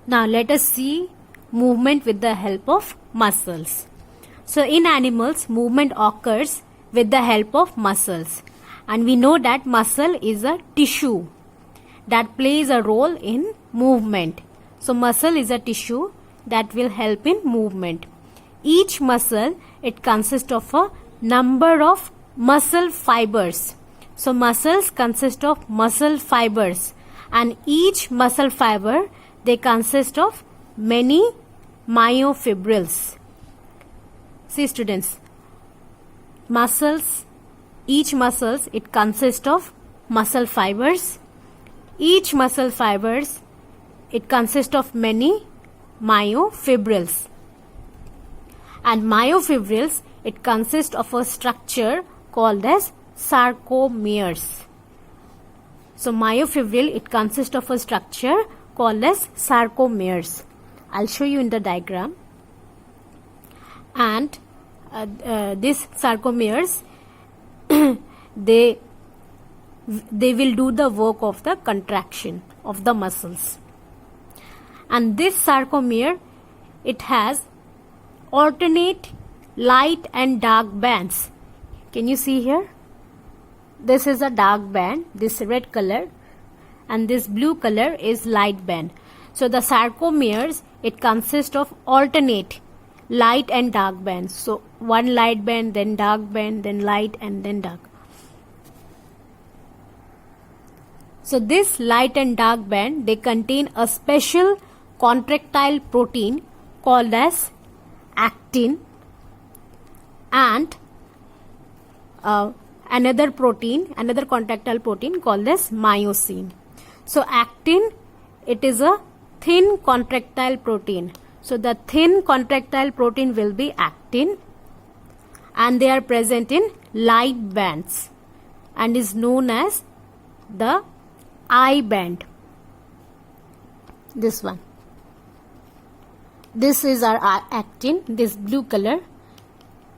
Now let us see movement with the help of muscles. So in animals, movement occurs with the help of muscles, and we know that muscle is a tissue that plays a role in movement. So muscle is a tissue that will help in movement. Each muscle, it consists of a number of muscle fibers. So muscles consist of muscle fibers, and each muscle fiber, they consist of many myofibrils. See students, each muscles, it consists of muscle fibers. Each muscle fibers, it consists of many myofibrils. And myofibrils, it consists of a structure called as sarcomeres. So myofibril, it consists of a structure called as sarcomeres. I'll show you in the diagram. And these sarcomeres, they will do the work of the contraction of the muscles. And this sarcomere, it has alternate light and dark bands. Can you see here? This is a dark band, this red color, and this blue color is light band. So the sarcomeres, it consists of alternate light and dark bands. So one light band, then dark band, then light, and then dark. So this light and dark band, they contain a special contractile protein called as actin, and another contractile protein called as myosin. So actin, it is a thin contractile protein. So the thin contractile protein will be actin, and they are present in light bands and is known as the I band. This one. This is our actin, this blue color.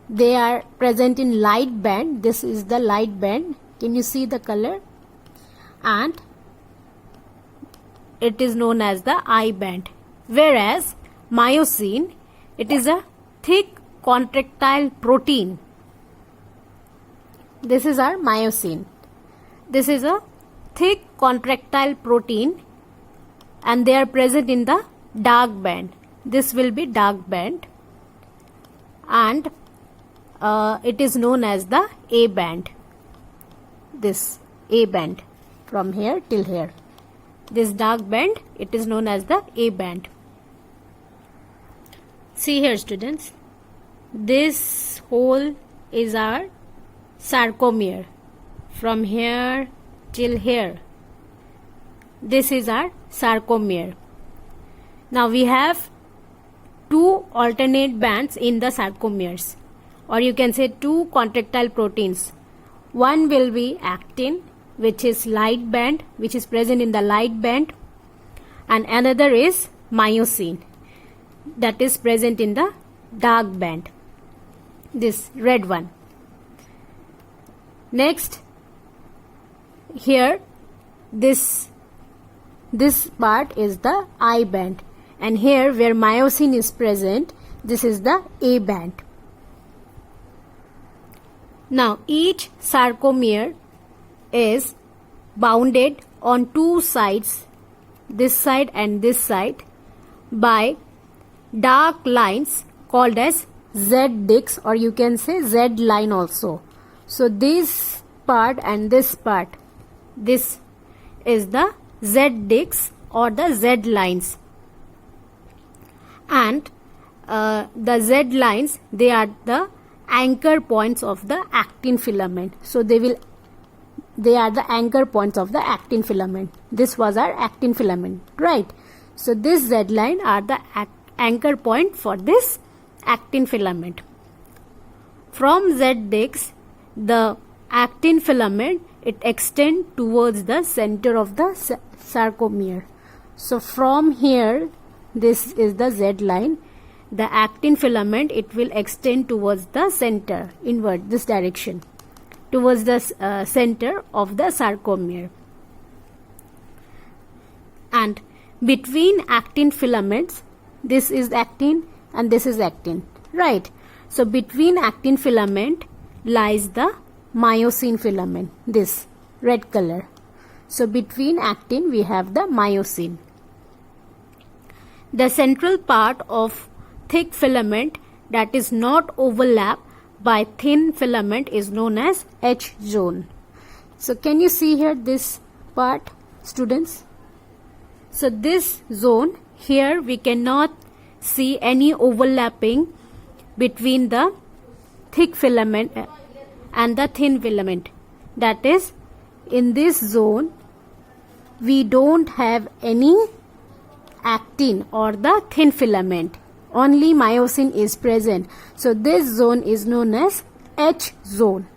They are present in light band. This is the light band. Can you see the color? And it is known as the I band. Whereas myosin, it is a thick contractile protein. This is our myosin. This is a thick contractile protein, and they are present in the dark band. This will be dark band, and it is known as the A band. This A band from here till here. This dark band, it is known as the A band. See here students, this whole is our sarcomere from here till here. This is our sarcomere. Now we have two alternate bands in the sarcomeres, or you can say two contractile proteins. One will be actin, which is light band, which is present in the light band, and another is myosin, that is present in the dark band, this red one. Next, here this part is the I band, and here where myosin is present, this is the A band. Now each sarcomere is bounded on two sides, this side and this side, by dark lines called as Z-discs, or you can say Z line also. So this part and this part, this is the Z-discs or the Z lines, and the Z lines, they are the anchor points of the actin filament. So they are the anchor points of the actin filament. This was our actin filament, right? So this Z line are the anchor point for this actin filament. From Z-discs, the actin filament, it extends towards the center of the sarcomere. So from here, this is the Z line. The actin filament, it will extend towards the center, inward, this direction, towards the center of the sarcomere. And between actin filaments, this is actin and this is actin, right? So between actin filament lies the myosin filament, this red color. So between actin we have the myosin. The central part of thick filament that is not overlapped by thin filament is known as H zone. So can you see here this part, students? So this zone here we cannot see any overlapping between the thick filament and the thin filament. That is, in this zone we don't have any actin or the thin filament, only myosin is present. So this zone is known as H zone.